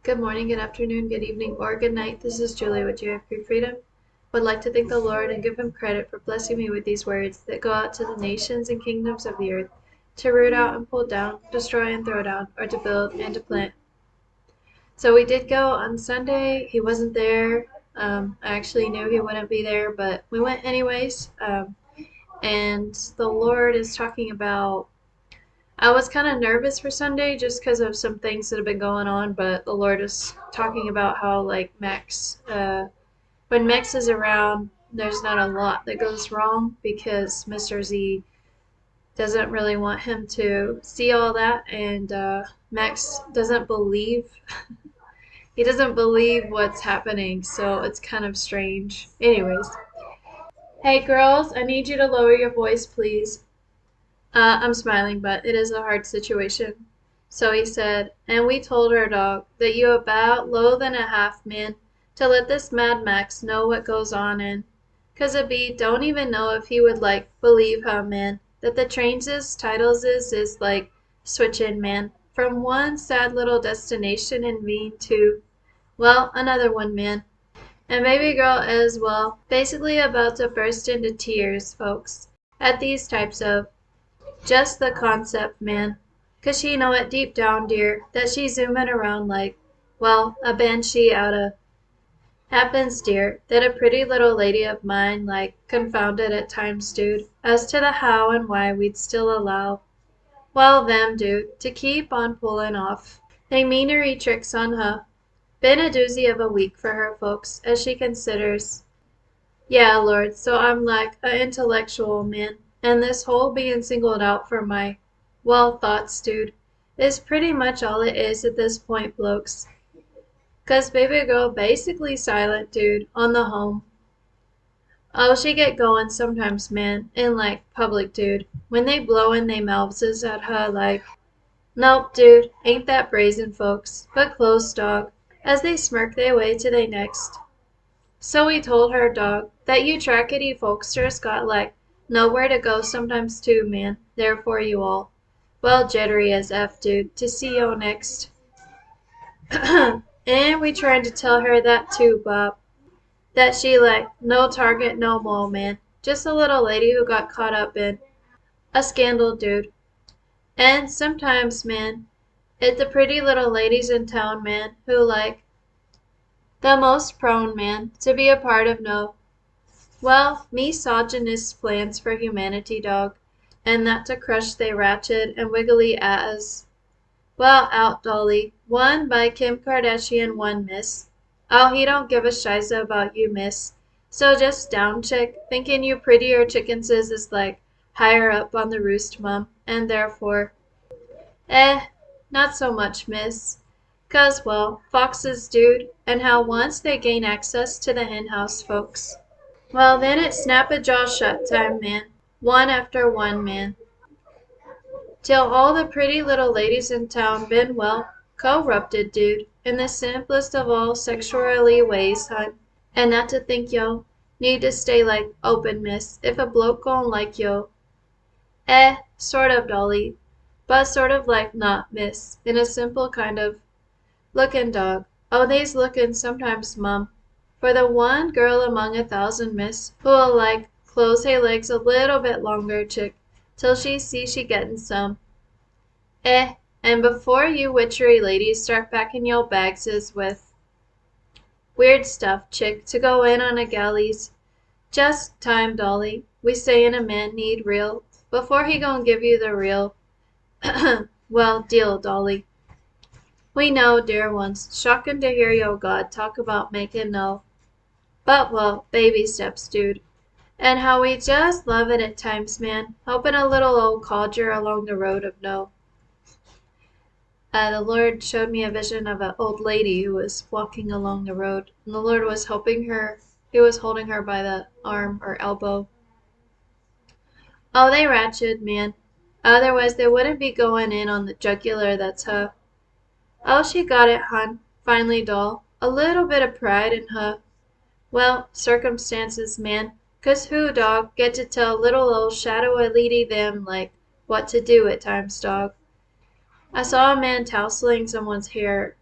Good morning, good afternoon, good evening, or good night. This is Julie with JFP Freedom. Would like to thank the Lord and give him credit for blessing me with these words that go out to the nations and kingdoms of the earth, to root out and pull down, destroy and throw down, or to build and to plant. So we did go on Sunday. He wasn't there. I actually knew he wouldn't be there, but we went anyways. And the Lord is talking about I was kind of nervous for Sunday just because of some things that have been going on, but the Lord is talking about how, like, when Max is around, there's not a lot that goes wrong because Mr. Z doesn't really want him to see all that, and Max doesn't believe. He doesn't believe what's happening, so it's kind of strange. Anyways, hey girls, I need you to lower your voice, please. I'm smiling, but it is a hard situation. So he said, and we told her dog that you about loath and a half, man, to let this Mad Max know what goes on in. 'Cause a bee don't even know if he would like believe how, man, that the trains' titles is like switching, man, from one sad little destination in Veen to, well, another one, man. And baby girl as well, basically about to burst into tears, folks, at these types of just the concept, man. 'Cause she know it deep down, dear, that she's zooming around like, well, a banshee outta. Happens, dear, that a pretty little lady of mine, like, confounded at times, dude, as to the how and why we'd still allow, well, them, dude, to keep on pullin' off. They meanery tricks on her. Been a doozy of a week for her, folks, as she considers. Yeah, Lord, so I'm like a intellectual man, and this whole being singled out for my, well, thoughts, dude, is pretty much all it is at this point, blokes. 'Cause baby girl basically silent, dude, on the home. Oh, she get going sometimes, man, in like public, dude, when they blowin' they mouthses at her like, nope, dude, ain't that brazen, folks, but close, dog, as they smirk their way to they next. So we told her, dog, that you trackety folksters got like nowhere to go sometimes too, man. Therefore you all, well, jittery as F, dude, to see you next. And we tried to tell her that too, Bob. That she like no target no more, man. Just a little lady who got caught up in a scandal, dude. And sometimes, man, it's the pretty little ladies in town, man, who like the most prone, man, to be a part of no, well, misogynist plans for humanity, dog, and that to crush they ratchet and wiggly as, well, out, dolly, one by Kim Kardashian, one, miss. Oh, he don't give a shiza about you, miss. So just down, chick, thinking you prettier chickenses is like higher up on the roost, mum, and therefore, not so much, miss. 'Cause, well, foxes, dude, and how once they gain access to the hen house, folks. Well, then it's snap a jaw shut time, man. One after one, man. Till all the pretty little ladies in town been, well, corrupted, dude, in the simplest of all sexually ways, hun. And that to think yo need to stay like open, miss, if a bloke gon' like yo. Sort of, dolly. But sort of like not, miss, in a simple kind of lookin' dog. Oh, they's lookin' sometimes, mum, for the one girl among 1,000, miss, who'll like close hay legs a little bit longer, chick, till she see she gettin' some. And before you witchery ladies start packing yo bagses with weird stuff, chick, to go in on a galleys, just time, dolly. We sayin' a man need real, before he gon' give you the real, well, deal, dolly. We know, dear ones, shockin' to hear yo God talk about makin' no, but well, baby steps, dude. And how we just love it at times, man, helpin' a little old codger along the road of no. The Lord showed me a vision of an old lady who was walking along the road, and the Lord was helping her. He was holding her by the arm or elbow. Oh, they ratchet, man. Otherwise they wouldn't be goin' in on the jugular, that's her. Oh, she got it, hun, finally, doll. A little bit of pride in her. Well, circumstances, man. 'Cause who, dog, get to tell little old shadowy lady them, like, what to do at times, dog. I saw a man tousling someone's hair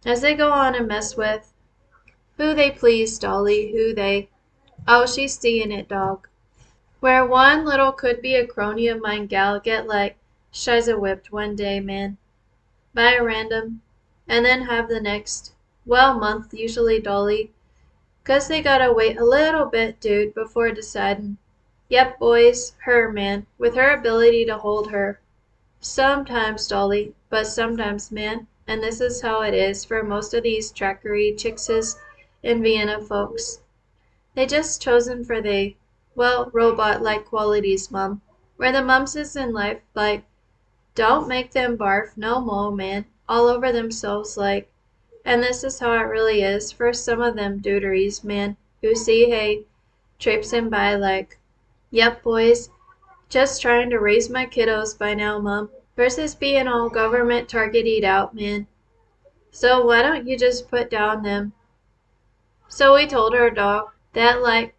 as they go on and mess with who they please, Dolly, who they. Oh, she's seeing it, dog. Where one little could be a crony of mine gal get like shiza whipped one day, man, by a random, and then have the next, well, month usually, Dolly, 'cause they gotta wait a little bit, dude, before decidin'. Yep, boys, her, man, with her ability to hold her. Sometimes, Dolly, but sometimes, man, and this is how it is for most of these trackery chickses in Vienna folks. They just chosen for they, well, robot-like qualities, mum, where the mumses in life, like, don't make them barf no mo, man, all over themselves like, and this is how it really is for some of them duderies, man, who see hey, traipsin' by like, yep, boys, just trying to raise my kiddos by now, mum, versus being all government targeted out, man. So why don't you just put down them? So we told her dog that like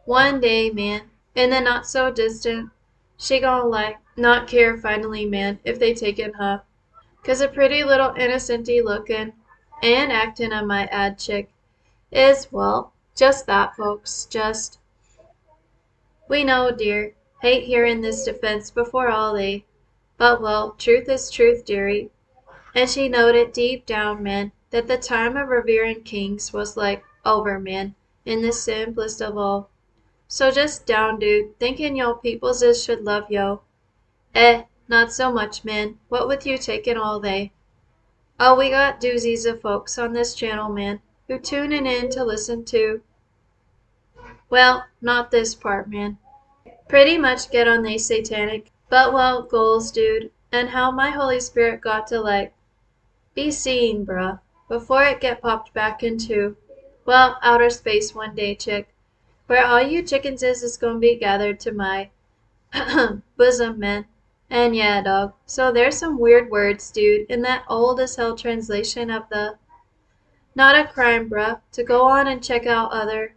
one day, man, in the not so distant, she gon' like not care finally, man, if they taken her. 'Cause a pretty little innocenty lookin' and actin' I might add chick is, well, just that, folks, just. We know, dear, hate hearin' this defense before all they, but well, truth is truth, dearie. And she knowed it deep down, man, that the time of reverin' kings was like over, man, in the simplest of all. So just down, dude, thinkin' yo peoples is should love yo. Not so much, man, what with you takin' all they. Oh, we got doozies of folks on this channel, man, who tunin' in to listen to, well, not this part, man. Pretty much get on they satanic, but well, goals, dude, and how my Holy Spirit got to like, be seen, bruh, before it get popped back into, well, outer space one day, chick, where all you chickens is gonna be gathered to my bosom, man. And yeah, dog, so there's some weird words, dude, in that old as hell translation of the not a crime, bruh, to go on and check out other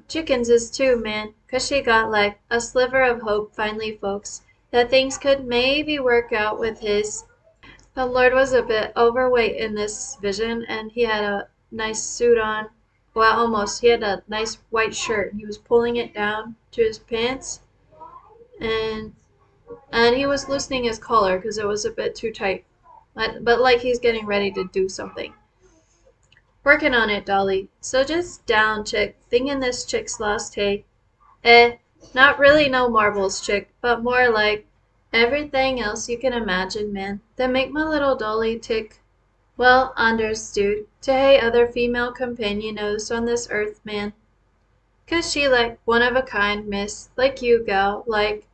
chickens is too, man, 'cause she got like a sliver of hope finally, folks, that things could maybe work out with his. The Lord was a bit overweight in this vision, and he had a nice suit on. Well, almost. He had a nice white shirt. He was pulling it down to his pants, and he was loosening his collar because it was a bit too tight. But like he's getting ready to do something. Working on it, Dolly. So just down, chick. Thinking this chick's lost, hey. Not really no marbles, chick, but more like everything else you can imagine, man, that make my little Dolly tick. Well, understood, to hey other female companions on this earth, man. 'Cause she like one of a kind, miss, like you, gal, like.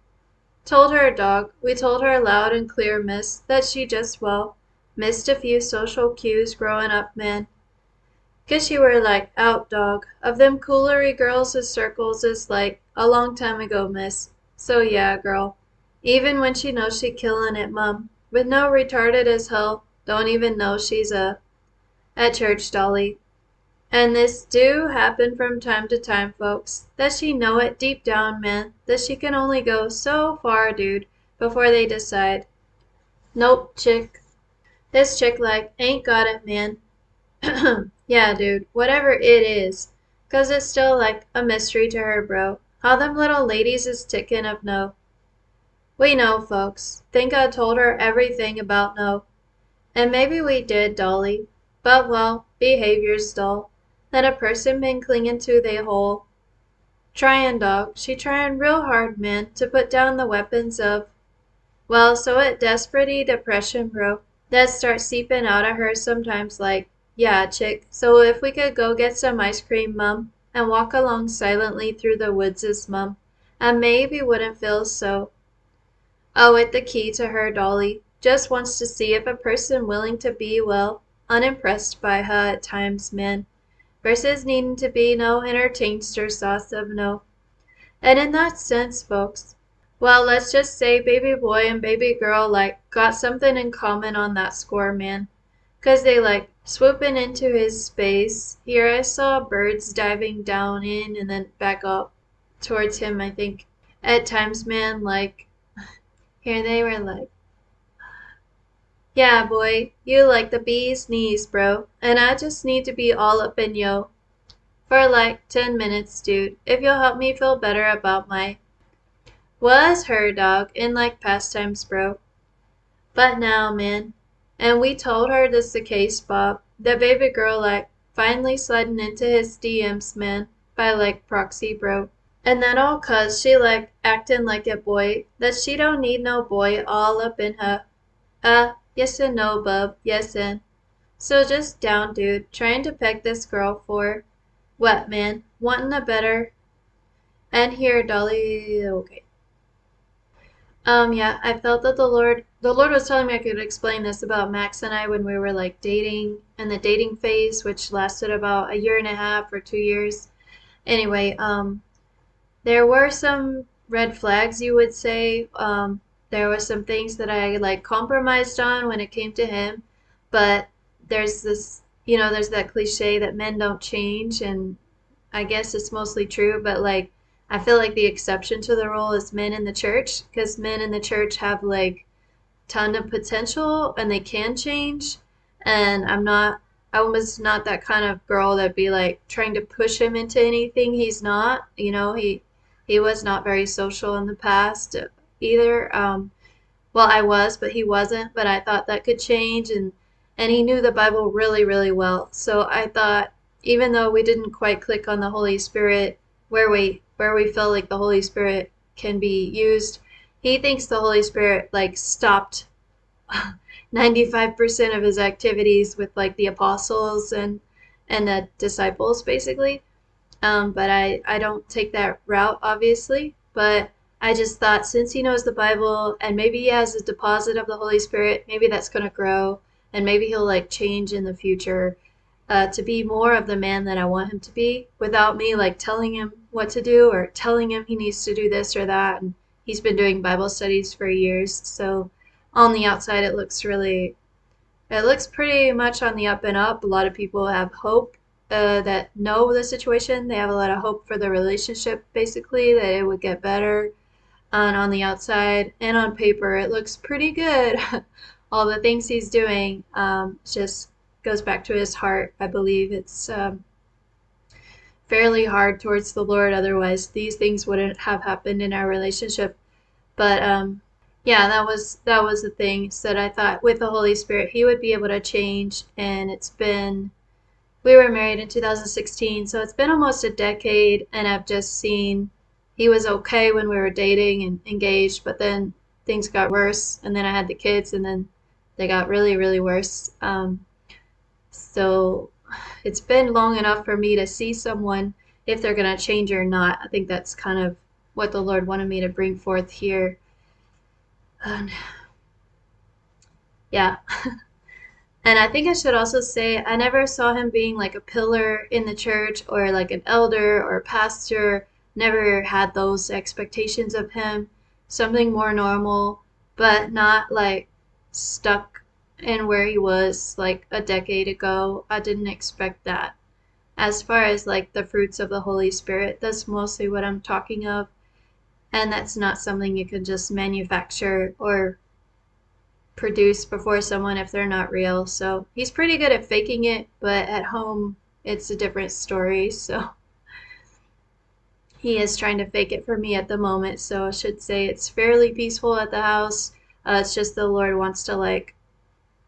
Told her, dog, we told her loud and clear, miss, that she just, well, missed a few social cues growin' up, man. 'Cause she were like out, dog, of them coolery girls as circles is like a long time ago, miss. So yeah, girl. Even when she knows she killin' it, mum, with no retarded as hell, don't even know she's at church, Dolly. And this do happen from time to time, folks, that she know it deep down, man, that she can only go so far, dude, before they decide. Nope, chick. This chick like ain't got it, man. Yeah, dude, whatever it is. 'Cause it's still like a mystery to her, bro. How them little ladies is tickin' of no. We know, folks. Think I told her everything about no. And maybe we did, Dolly. But, well, behavior's dull. That a person been clingin' to they whole. Tryin', dog. She tryin' real hard, man, to put down the weapons of, well, so it desperate depression, bro, that starts seepin' out of her sometimes like, yeah, chick, so if we could go get some ice cream, mum, and walk along silently through the woods, mum, I maybe wouldn't feel so. Oh, it the key to her, Dolly. Just wants to see if a person willing to be, well, unimpressed by her at times, man, versus needin' to be no entertainster sauce of no. And in that sense, folks, well, let's just say baby boy and baby girl, like, got something in common on that score, man. 'Cause they, like, swooping into his space. Here I saw birds diving down in and then back up towards him, I think. At times, man, like, here they were, like, Yeah, boy, you like the bee's knees, bro. And I just need to be all up in yo. For like 10 minutes, dude. If you'll help me feel better about my was her dog in like pastimes, bro. But now, man. And we told her this the case, Bob. That baby girl like finally sliding into his DMs, man. By like proxy, bro. And then all 'cause she like acting like a boy. That she don't need no boy all up in her. Yes and no, bub. Yes and. So just down, dude. Trying to peg this girl for what, man? Wanting a better. And here, Dolly. Okay. Yeah, I felt that the Lord was telling me I could explain this about Max and I when we were like dating and the dating phase, which lasted about a year and a half or 2 years. Anyway, there were some red flags, you would say. There were some things that I like compromised on when it came to him, but there's this, there's that cliche that men don't change, and I guess it's mostly true, but like I feel like the exception to the rule is men in the church, because men in the church have like ton of potential and they can change. And I was not that kind of girl that'd be like trying to push him into anything he's not. He was not very social in the past either. Well, I was, but he wasn't. But I thought that could change, and he knew the Bible really, really well. So I thought, even though we didn't quite click on the Holy Spirit, where we feel like the Holy Spirit can be used, he thinks the Holy Spirit like stopped 95% of his activities with like the apostles and the disciples, basically. But I don't take that route, obviously. But I just thought since he knows the Bible and maybe he has a deposit of the Holy Spirit, maybe that's going to grow and maybe he'll like change in the future to be more of the man that I want him to be without me like telling him what to do or telling him he needs to do this or that. And he's been doing Bible studies for years. So on the outside, it looks pretty much on the up and up. A lot of people have hope that know the situation. They have a lot of hope for the relationship, basically, that it would get better. And on the outside and on paper, it looks pretty good. All the things he's doing just goes back to his heart. I believe it's fairly hard towards the Lord. Otherwise, these things wouldn't have happened in our relationship. But yeah, that was the thing. So that I thought with the Holy Spirit, he would be able to change. And we were married in 2016, so it's been almost a decade, and I've just seen he was okay when we were dating and engaged, but then things got worse, and then I had the kids, and then they got really, really worse. So it's been long enough for me to see someone if they're going to change or not. I think that's kind of what the Lord wanted me to bring forth here. And yeah. And I think I should also say I never saw him being like a pillar in the church or like an elder or a pastor. Never had those expectations of him. Something more normal, but not like stuck in where he was like a decade ago. I didn't expect that. As far as like the fruits of the Holy Spirit, that's mostly what I'm talking of. And that's not something you can just manufacture or produce before someone if they're not real. So he's pretty good at faking it, but at home it's a different story. So he is trying to fake it for me at the moment. So I should say it's fairly peaceful at the house. It's just the Lord wants to like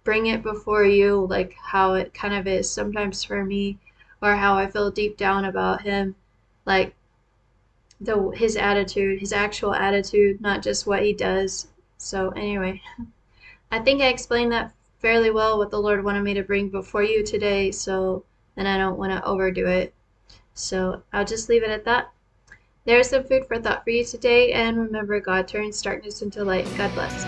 bring it before you, like how it kind of is sometimes for me, or how I feel deep down about him, like his attitude, his actual attitude, not just what he does. So anyway. I think I explained that fairly well what the Lord wanted me to bring before you today, so then I don't want to overdo it. So I'll just leave it at that. There's some food for thought for you today, and remember, God turns darkness into light. God bless.